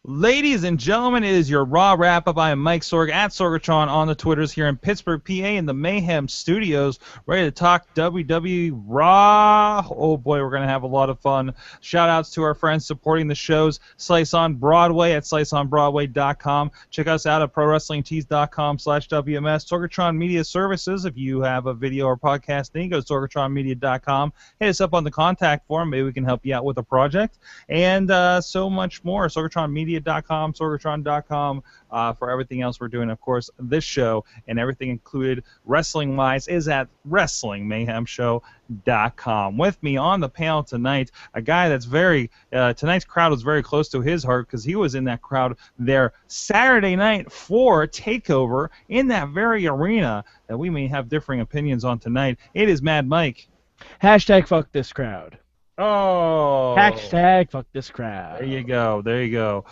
Ladies and gentlemen, it is your Raw wrap-up. I am Mike Sorg at Sorgatron on the Twitters here in Pittsburgh, PA in the Mayhem Studios, ready to talk WWE Raw. Oh boy, we're going to have a lot of fun. Shout-outs to our friends supporting the shows, Slice on Broadway at sliceonbroadway.com. Check us out at prowrestlingtees.com/WMS. Sorgatron Media Services, if you have a video or podcast thing, go to sorgatronmedia.com. Hit us up on the contact form. Maybe we can help you out with a project. And so much more. SorgatronMedia.com, Sorgatron.com for everything else we're doing. Of course, this show and everything included wrestling-wise is at WrestlingMayhemShow.com. With me on the panel tonight, a guy that's tonight's crowd was very close to his heart because he was in that crowd there Saturday night for TakeOver in that very arena that we may have differing opinions on tonight. It is Mad Mike. Hashtag fuck this crowd. Oh. Hashtag fuck this crowd. There you go. There you go.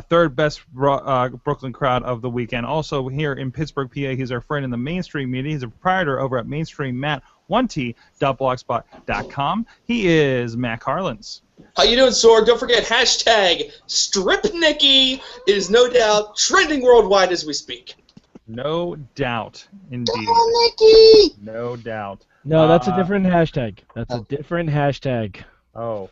Third best Brooklyn crowd of the weekend. Also here in Pittsburgh, PA, he's our friend in the mainstream media. He's a proprietor over at mainstreammat1t.blogspot.com. He is Matt Carlins. How you doing, Sorg? Don't forget, hashtag Strip Nikki is no doubt trending worldwide as we speak. No doubt, indeed. Come on, Nikki! No doubt. No, that's a different hashtag. That's a different hashtag. Oh.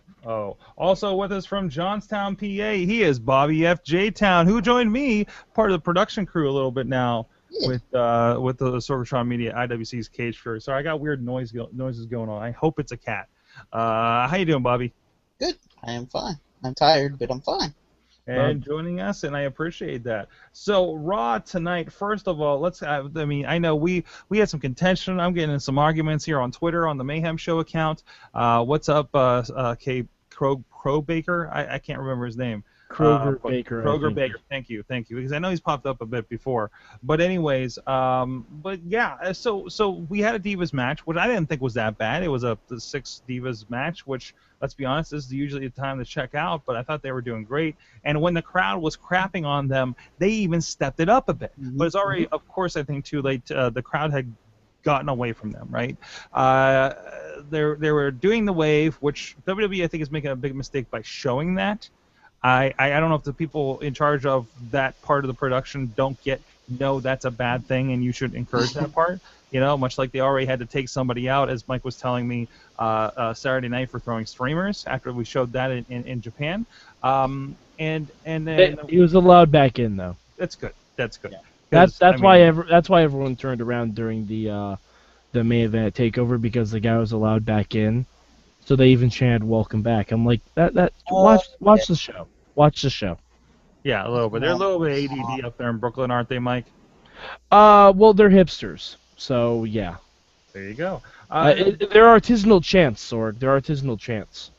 Also with us from Johnstown, PA, he is Bobby F. J. Town, who joined me, part of the production crew a little bit now, with the Sorgatron Media IWC's Cage Fury. Sorry, I got weird noises going on. I hope it's a cat. How you doing, Bobby? Good. I am fine. I'm tired, but I'm fine. And joining us, and I appreciate that. So Raw tonight. First of all, I know we had some contention. I'm getting in some arguments here on Twitter on the Mayhem Show account. What's up, Baker? I can't remember his name. Kroger Baker. Kroger Baker. Thank you. Because I know he's popped up a bit before. But anyways, but yeah. So we had a Divas match, which I didn't think was that bad. It was the 6 Divas match, which, let's be honest, this is usually the time to check out. But I thought they were doing great. And when the crowd was crapping on them, they even stepped it up a bit. But it's already, of course, I think too late. The crowd had gotten away from them, right? They were doing the wave, which WWE I think is making a big mistake by showing that. I don't know if the people in charge of that part of the production don't know that's a bad thing and you should encourage that part. You know, much like they already had to take somebody out, as Mike was telling me Saturday night for throwing streamers after we showed that in Japan. And then he was allowed back in though. That's good. That's good. Yeah. That's why everyone turned around during the main event TakeOver, because the guy was allowed back in. So they even chanted "Welcome back." I'm like, watch the show. Watch the show. Yeah, a little bit. They're a little bit ADD up there in Brooklyn, aren't they, Mike? Well, they're hipsters. So yeah. There you go. They're artisanal chants, Sorg. They're artisanal chants.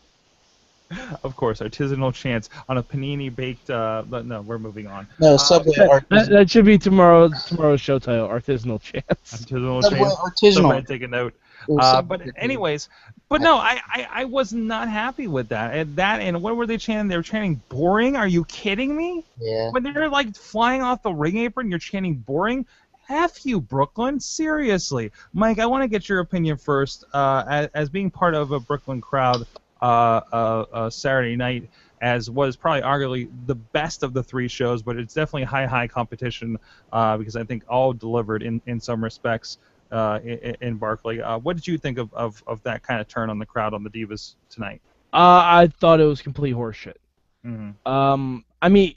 Of course, artisanal chants on a panini baked. No, we're moving on. No, Subway artisanal. That should be tomorrow's show title: Artisanal chants. Artisanal Subway chants. artisanal. Somebody take a note. But anyways, no, I was not happy with that. And what were they chanting? They were chanting boring. Are you kidding me? Yeah. When they're like flying off the ring apron, you're chanting boring. F you, Brooklyn. Seriously, Mike. I want to get your opinion first. As being part of a Brooklyn crowd, Saturday night, as was probably arguably the best of the 3 shows, but it's definitely high competition because I think all delivered in some respects. In Barclay. What did you think of that kind of turn on the crowd on the Divas tonight? I thought it was complete horseshit. Mm-hmm. I mean,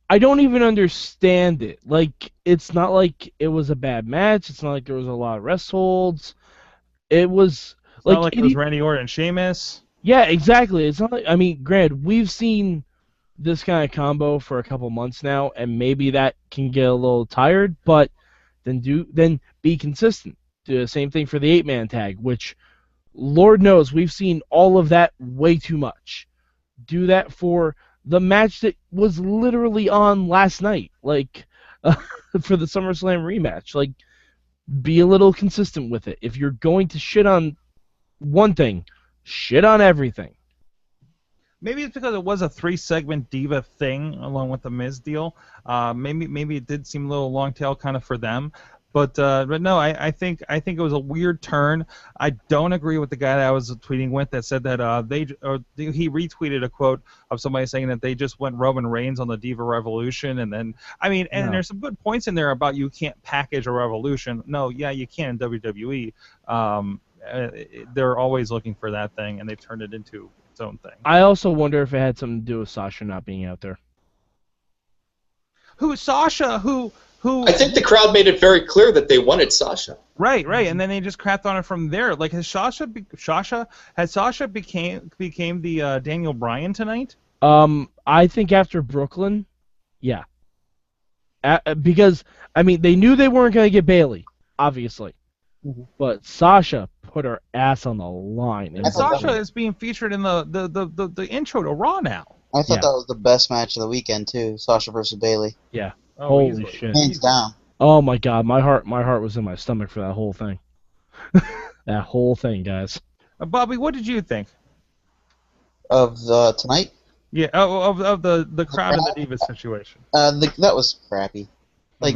I don't even understand it. Like, it's not like it was a bad match. It's not like there was a lot of rest holds. It was It was Randy Orton and Sheamus. Yeah, exactly. It's not like, I mean, granted, we've seen this kind of combo for a couple months now, and maybe that can get a little tired, but then be consistent. Do the same thing for the 8-man tag, which, Lord knows, we've seen all of that way too much. Do that for the match that was literally on last night, like for the SummerSlam rematch. Like, be a little consistent with it. If you're going to shit on one thing, shit on everything. Maybe it's because it was a 3-segment Diva thing along with the Miz deal. Maybe it did seem a little long tail kind of for them. But no, I think it was a weird turn. I don't agree with the guy that I was tweeting with that said that he retweeted a quote of somebody saying that they just went Roman Reigns on the Diva Revolution, and then and there's some good points in there about you can't package a revolution. No, yeah, you can in WWE. They're always looking for that thing, and they've turned it into its own thing. I also wonder if it had something to do with Sasha not being out there. Who Sasha? Who? I think the crowd made it very clear that they wanted Sasha. Right, and then they just crapped on it from there. Like, has Sasha became the Daniel Bryan tonight? I think after Brooklyn, yeah. Because they knew they weren't going to get Bayley, obviously, but Sasha put her ass on the line. And Sasha is being featured in the intro to Raw now. I thought that was the best match of the weekend too. Sasha versus Bayley. Yeah. Oh, holy shit. Hands down. Oh my god, my heart was in my stomach for that whole thing. That whole thing, guys. Bobby, what did you think Of tonight? Yeah, of the crowd in the Divas situation? That was crappy. Like,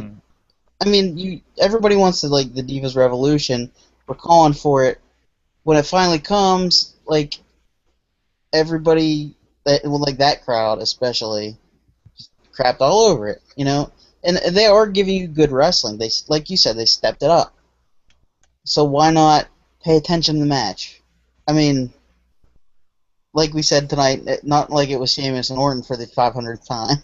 everybody wants to like the Divas Revolution. We're calling for it. When it finally comes, like everybody that crowd especially just crapped all over it, And they are giving you good wrestling. They, like you said, they stepped it up. So why not pay attention to the match? Like we said tonight, not like it was Sheamus and Orton for the 500th time.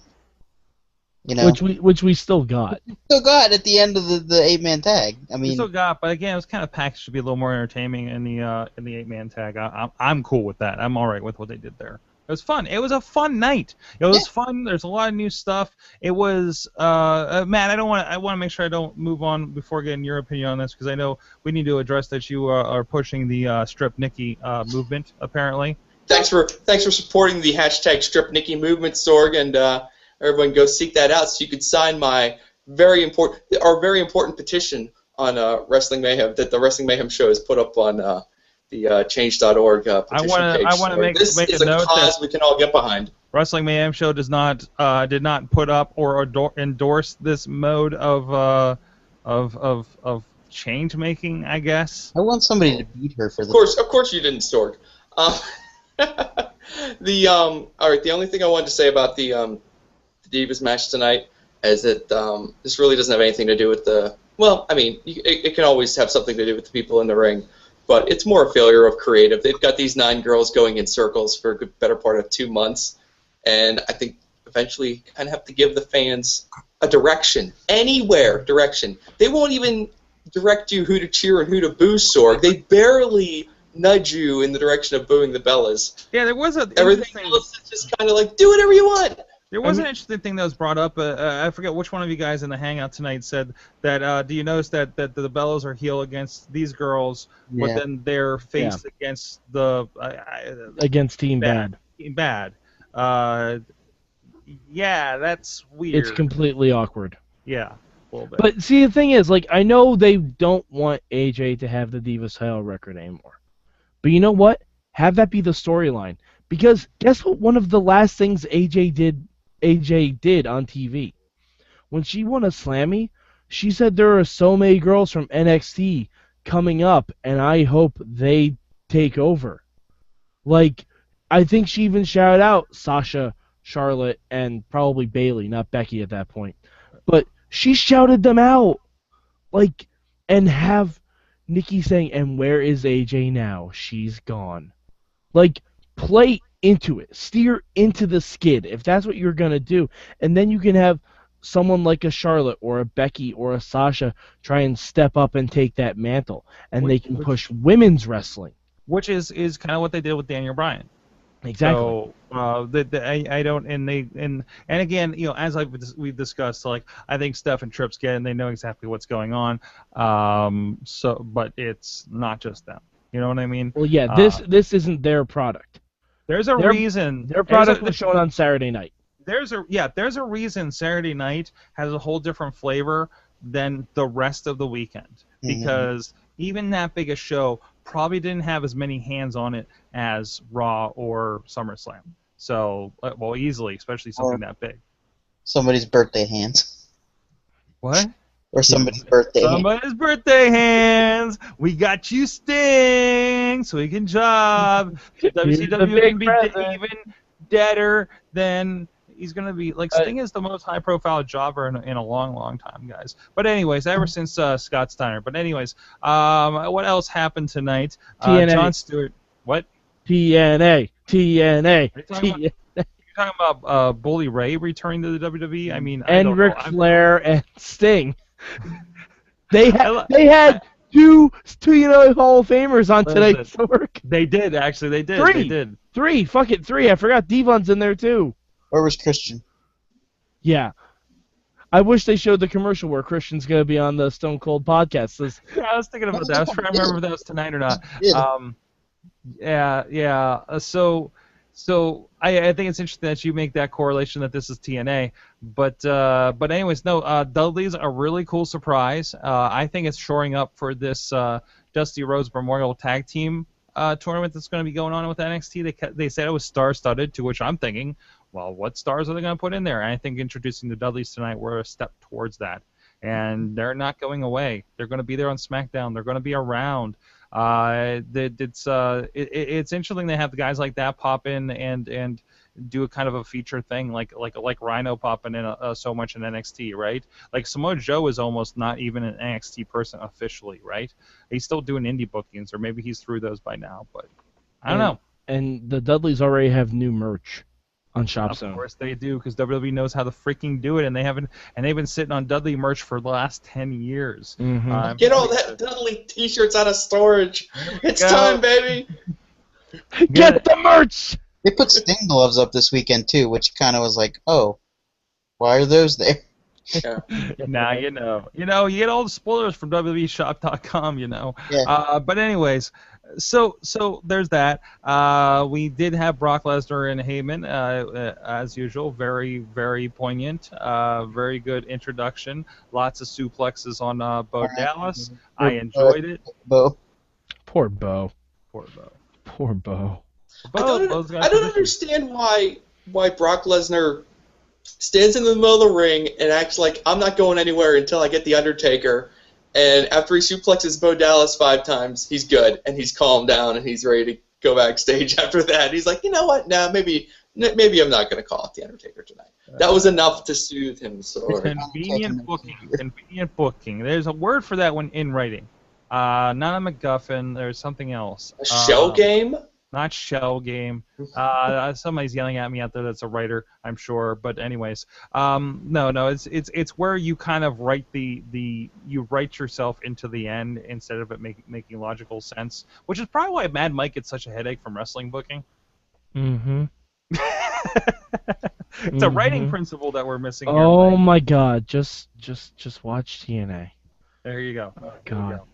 Which we still got. Still got at the end of the 8-man tag. We still got, but again, it was kind of packaged to be a little more entertaining in the 8-man tag. I'm cool with that. I'm all right with what they did there. It was fun. It was a fun night. It was fun. There's a lot of new stuff. It was Matt. I want to make sure I don't move on before getting your opinion on this because I know we need to address that you are pushing the Strip Nikki movement very Thanks for supporting the hashtag Strip Nikki movement, Sorg, and everyone go seek that out so you could sign my very important petition on Wrestling Mayhem that the Wrestling Mayhem show has put up on the change.org petition page. I want to make a note cause that we can all get behind. Wrestling Mayhem show did not put up or endorse this mode of change making, I guess. I want somebody to beat her for this. Of course you didn't, Sorg. All right. The only thing I wanted to say about the Divas match tonight is that this really doesn't have anything to do with the. Well, it can always have something to do with the people in the ring, but it's more a failure of creative. They've got these 9 girls going in circles for a better part of 2 months, and I think eventually you kind of have to give the fans a direction, direction. They won't even direct you who to cheer and who to boo, Sorg. They barely nudge you in the direction of booing the Bellas. Yeah, there was everything else is just kind of like do whatever you want. There was an interesting thing that was brought up. I forget which one of you guys in the hangout tonight said that. Do you notice that the Bellas are heel against these girls, but then they're face against the against Team Bad. Team Bad. Yeah, that's weird. It's completely awkward. Yeah, a little bit. But see, the thing is, I know they don't want AJ to have the Divas title record anymore. But you know what? Have that be the storyline. Because guess what? One of the last things AJ did on TV, when she won a Slammy, she said there are so many girls from NXT coming up, and I hope they take over. I think she even shouted out Sasha, Charlotte, and probably Bayley, not Becky at that point. But she shouted them out, and have Nikki saying, "And where is AJ now? She's gone." Play into it. Steer into the skid, if that's what you're going to do. And then you can have someone like a Charlotte or a Becky or a Sasha try and step up and take that mantle. And they can push women's wrestling. Which is kind of what they did with Daniel Bryan. Exactly. So I don't, and again, as we've discussed, I think Steph and Trips get it, and they know exactly what's going on. But it's not just them. You know what I mean? Well, yeah, this isn't their product. There's a reason their product was shown on Saturday night. There's a reason Saturday night has a whole different flavor than the rest of the weekend, because even that big a show probably didn't have as many hands on it as Raw or SummerSlam. So, easily, especially something that big. Somebody's birthday hands. What? Or somebody's birthday hand. Somebody's birthday hands. We got you, Sting, so he can job. WCW can be even deader than he's gonna be. Like Sting is the most high-profile jobber in a long, long time, guys. But anyways, ever since Scott Steiner. But anyways, what else happened tonight? TNA. Jon Stewart. What? TNA. You're talking about Bully Ray returning to the WWE? I mean, and Ric Flair and Sting. They had two Hall of Famers on tonight's work. They did, actually. They did. Three. They did. Three. I forgot Devon's in there too. Where was Christian? Yeah. I wish they showed the commercial where Christian's going to be on the Stone Cold podcast. Yeah, I was thinking about that. I was trying to remember if that was tonight or not. Yeah. So I think it's interesting that you make that correlation that this is TNA. But anyways, no. Dudley's a really cool surprise. I think it's shoring up for this Dusty Rhodes Memorial Tag Team tournament that's going to be going on with NXT. They said it was star-studded, to which I'm thinking, well, what stars are they going to put in there? And I think introducing the Dudleys tonight were a step towards that. And they're not going away. They're going to be there on SmackDown. They're going to be around. It's interesting they have the guys like that pop in and do a kind of a feature thing, like Rhino popping in so much in NXT, right? Like Samoa Joe is almost not even an NXT person officially, right? He's still doing indie bookings, or maybe he's through those by now, but I don't know. And the Dudleys already have new merch on Shop Zone. Of course they do, because WWE knows how to freaking do it, and they've been sitting on Dudley merch for the last 10 years. Mm-hmm. Get all that Dudley T-shirts out of storage. It's time, baby. Get the merch. They put Sting gloves up this weekend too, which kind of was like, oh, why are those there? Yeah. Now you know. You get all the spoilers from WWEshop.com. Yeah. But anyways, so there's that. We did have Brock Lesnar and Heyman as usual. Very, very poignant. Very good introduction. Lots of suplexes on Bo Dallas. I enjoyed it. Bo. Poor Bo. I don't understand why Brock Lesnar stands in the middle of the ring and acts like I'm not going anywhere until I get the Undertaker, and after he suplexes Bo Dallas 5 times, he's good and he's calmed down and he's ready to go backstage after that. He's like, you know what? Nah, maybe I'm not going to call out the Undertaker tonight. That was enough to soothe him. Convenient booking. There's a word for that when in writing. Not a MacGuffin. There's something else. A shell game? Not shell game. Somebody's yelling at me out there. That's a writer, I'm sure. But anyways, no. It's where you kind of write you write yourself into the end instead of it making logical sense. Which is probably why Mad Mike gets such a headache from wrestling booking. Mm-hmm. It's a writing principle that we're missing here. Oh my God! Just watch TNA. There you go. Oh, God. You go.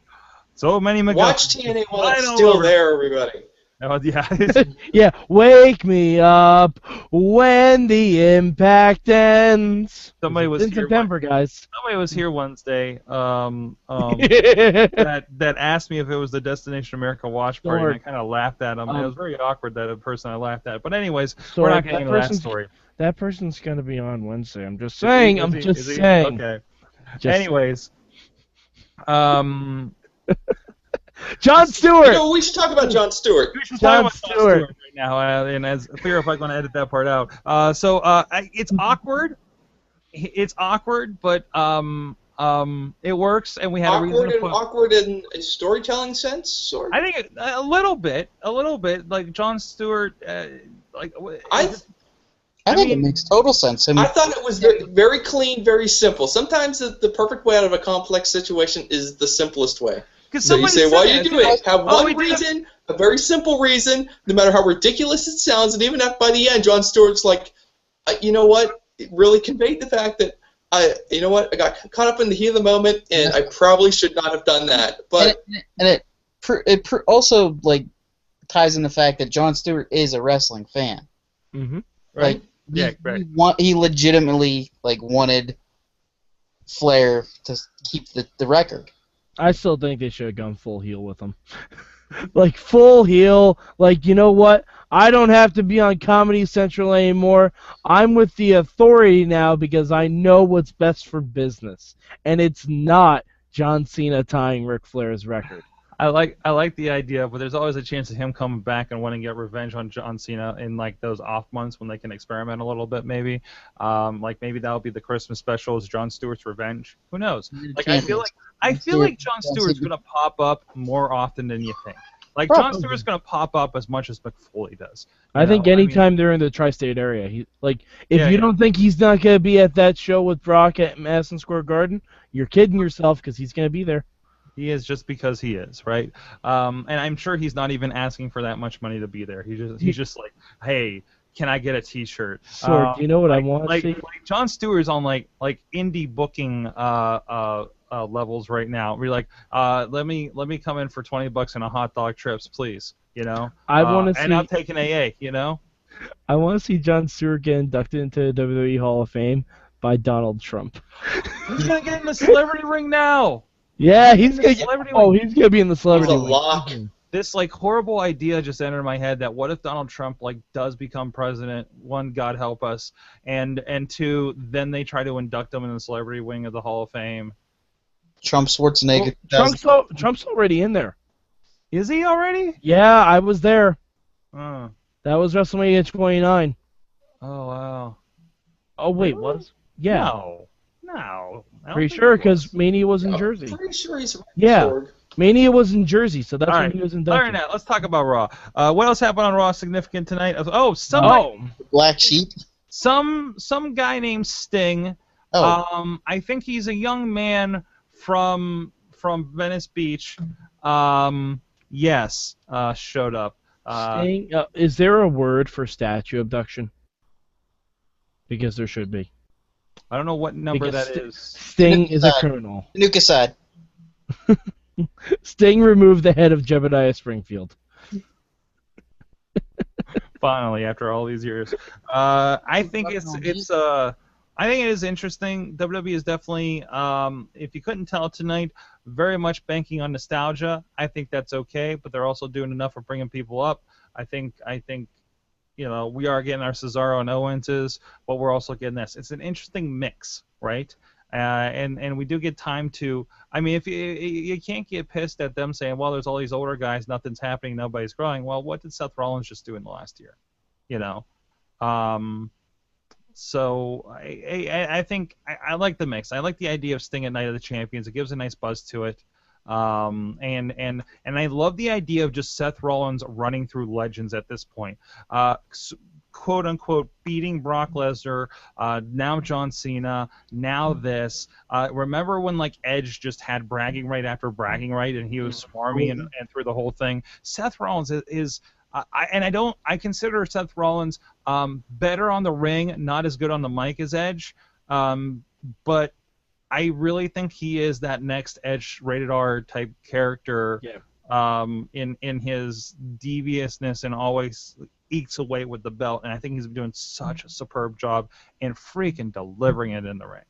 So many MacGuffins. Watch TNA while it's still there, everybody. Oh, yeah. Yeah, wake me up when the impact ends. Somebody was in here September, guys. Somebody was here Wednesday that asked me if it was the Destination America watch party, and I kind of laughed at him. It was very awkward that a person I laughed at. But anyways, we're not getting into that story. That person's going to be on Wednesday. I'm just saying. Just saying. Okay. Anyways. Jon Stewart. We should talk about Jon Stewart. We should talk about Jon Stewart right now, and as clear if I'm going to edit that part out. It's awkward. It's awkward, but it works, and we had a reason to put. Awkward in a storytelling sense, or? I think a little bit. Like Jon Stewart, I think it makes total sense. I thought it was very, very clean, very simple. Sometimes the perfect way out of a complex situation is the simplest way. So you say, why do you do it? Have one reason, a very simple reason, no matter how ridiculous it sounds, and even if by the end Jon Stewart's like, you know what, it really conveyed the fact that, I got caught up in the heat of the moment, and I probably should not have done that. But it also like ties in the fact that Jon Stewart is a wrestling fan. Mm-hmm. Right. Right. He legitimately wanted Flair to keep the record. I still think they should have gone full heel with him. Full heel. You know what? I don't have to be on Comedy Central anymore. I'm with the authority now because I know what's best for business. And it's not John Cena tying Ric Flair's record. I like the idea, but there's always a chance of him coming back and wanting to get revenge on John Cena in like those off months when they can experiment a little bit, maybe. Like maybe that'll be the Christmas special is Jon Stewart's revenge. Who knows? Like I feel like Jon Stewart's gonna pop up more often than you think. Like Jon Stewart's gonna pop up as much as Mick Foley does. I think anytime they're in the tri-state area, if you don't think he's not gonna be at that show with Brock at Madison Square Garden, you're kidding yourself because he's gonna be there. He is just because he is, right? And I'm sure he's not even asking for that much money to be there. He's just like, hey, can I get a T-shirt? So, do you know what I want to see? Like Jon Stewart's on like indie booking levels right now. We're like, let me come in for $20 and a hot dog trips, please. You know. I want to see. And I'll take an AA. You know. I want to see Jon Stewart get inducted into the WWE Hall of Fame by Donald Trump. He's gonna get in the celebrity ring now. Yeah, he's gonna he's gonna be in the celebrity ring. Lock. This like horrible idea just entered my head that what if Donald Trump like does become president? One, God help us, and two, then they try to induct him in the celebrity wing of the Hall of Fame. Trump Schwarzenegger. Well, Trump's already in there. Is he already? Yeah, I was there. Oh. That was WrestleMania 29. Oh wow. Oh wait, was? Yeah. No. Pretty sure because Mania was in Jersey. Pretty sure he's Mania was in Jersey, so that's when he was inducted. All right, now let's talk about Raw. What else happened on Raw significant tonight? Black Sheep. Some guy named Sting. Oh. I think he's a young man from Venice Beach. Yes, showed up. Sting. Is there a word for statue abduction? Because there should be. I don't know what number that is. Sting is a criminal. Nukasad. Sting removed the head of Jebediah Springfield. Finally, after all these years, I think it is interesting. WWE is definitely, if you couldn't tell tonight, very much banking on nostalgia. I think that's okay, but they're also doing enough for bringing people up. I think. You know, we are getting our Cesaro and Owenses, but we're also getting this. It's an interesting mix, right? And we do get time to. I mean, if you can't get pissed at them saying, "Well, there's all these older guys, nothing's happening, nobody's growing." Well, what did Seth Rollins just do in the last year? You know, so I think I like the mix. I like the idea of Sting at Night of the Champions. It gives a nice buzz to it. And I love the idea of just Seth Rollins running through legends at this point. Quote unquote beating Brock Lesnar, now John Cena, now this. Remember when like Edge just had bragging right after bragging right, and he was swarmy and through the whole thing. Seth Rollins is I consider Seth Rollins better on the ring, not as good on the mic as Edge, but I really think he is that next Edge rated R type character. In his deviousness and always ekes away with the belt, and I think he's been doing such a superb job in freaking delivering it in the ring.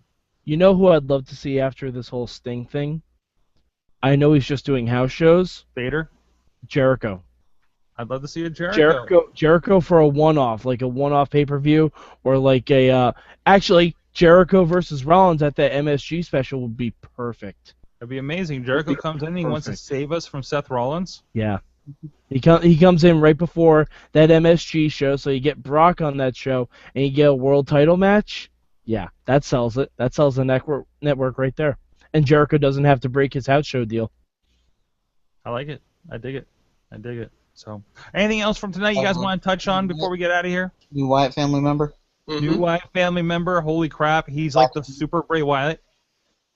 You know who I'd love to see after this whole Sting thing? I know he's just doing house shows. Vader? Jericho. I'd love to see a Jericho. Jericho for a one-off, like a one-off pay-per-view, or like a actually Jericho versus Rollins at that MSG special would be perfect. That'd be amazing. Jericho comes in and he wants to save us from Seth Rollins. Yeah. He comes in right before that MSG show, so you get Brock on that show, and you get a world title match. Yeah, that sells it. That sells the network right there. And Jericho doesn't have to break his house show deal. I like it. I dig it. So, anything else from tonight you guys want to touch on before we get out of here? New Wyatt family member. Mm-hmm. New Wyatt family member. Holy crap! He's like the super Bray Wyatt.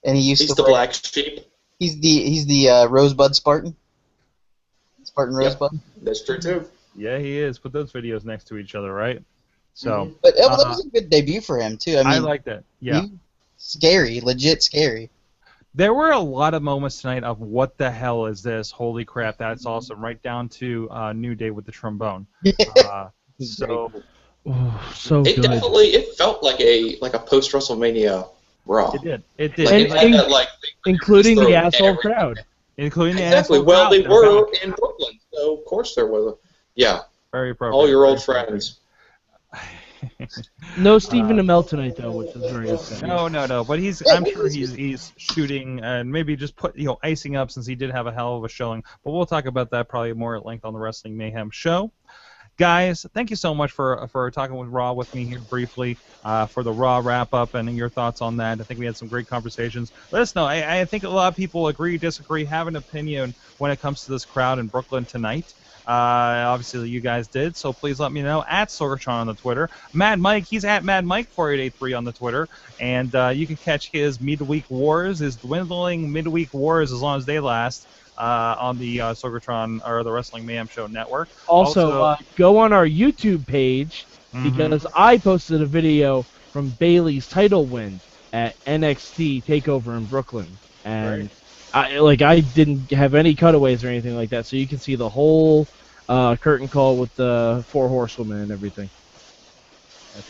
And he's the black sheep. He's the Rosebud Spartan. Spartan Rosebud. That's true too. Yeah, he is. Put those videos next to each other, right? So. But that was a good debut for him too. I mean, I like that. Yeah. Scary, legit scary. There were a lot of moments tonight of what the hell is this? Holy crap, that's awesome! Right down to New Day with the trombone. So It good. definitely felt like a post WrestleMania Raw. It did. Like, including the asshole crowd. Including the exactly. asshole Well, crowd. they were in Brooklyn, so of course there was a. Yeah. Very appropriate. All your old friends. No Stephen Amell tonight though, which is very upsetting. No. But I'm sure he's shooting and maybe just icing up since he did have a hell of a showing. But we'll talk about that probably more at length on the Wrestling Mayhem show. Guys, thank you so much for talking with Raw with me here briefly for the Raw wrap-up and your thoughts on that. I think we had some great conversations. Let us know. I think a lot of people agree, disagree, have an opinion when it comes to this crowd in Brooklyn tonight. Obviously, you guys did, so please let me know at Sorgatron on the Twitter. Mad Mike, he's at Mad Mike 4883 on the Twitter, and you can catch his midweek wars, his dwindling midweek wars as long as they last. On the Sorgatron or the Wrestling Mayhem Show network. Also, go on our YouTube page because I posted a video from Bayley's title win at NXT Takeover in Brooklyn, and I didn't have any cutaways or anything like that, so you can see the whole curtain call with the 4 horsewomen and everything.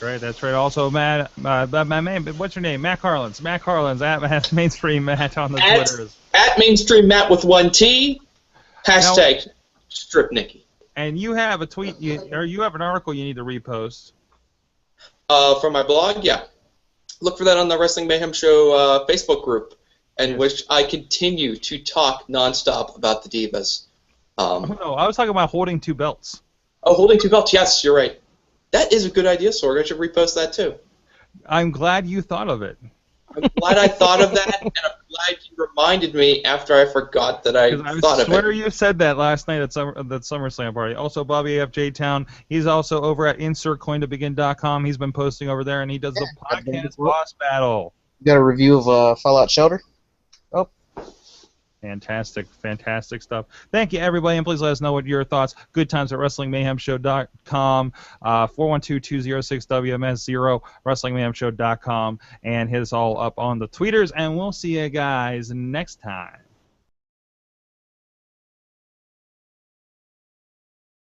That's right. Also, Matt, what's your name? Matt Carlins. Matt Carlins at Mainstream Matt on the Twitters. At Mainstream Matt with 1 T. Hashtag Strip Nikki. And you have a tweet, or you have an article you need to repost. From my blog, yeah. Look for that on the Wrestling Mayhem Show Facebook group, in which I continue to talk nonstop about the Divas. No, I was talking about holding 2 belts. Oh, holding 2 belts. Yes, you're right. That is a good idea, Sorg. I should repost that too. I'm glad you thought of it. I'm glad I thought of that, and I'm glad you reminded me after I forgot that I thought of it. I swear you said that last night at that SummerSlam party. Also, Bobby F. J. Town, he's also over at InsertCoinToBegin.com. He's been posting over there, and he does the podcast boss battle. You got a review of Fallout Shelter? Oh. Fantastic stuff. Thank you, everybody, and please let us know what your thoughts. Good times at WrestlingMayhemShow.com, 412-206-WMS0, WrestlingMayhemShow.com, and hit us all up on the tweeters, and we'll see you guys next time.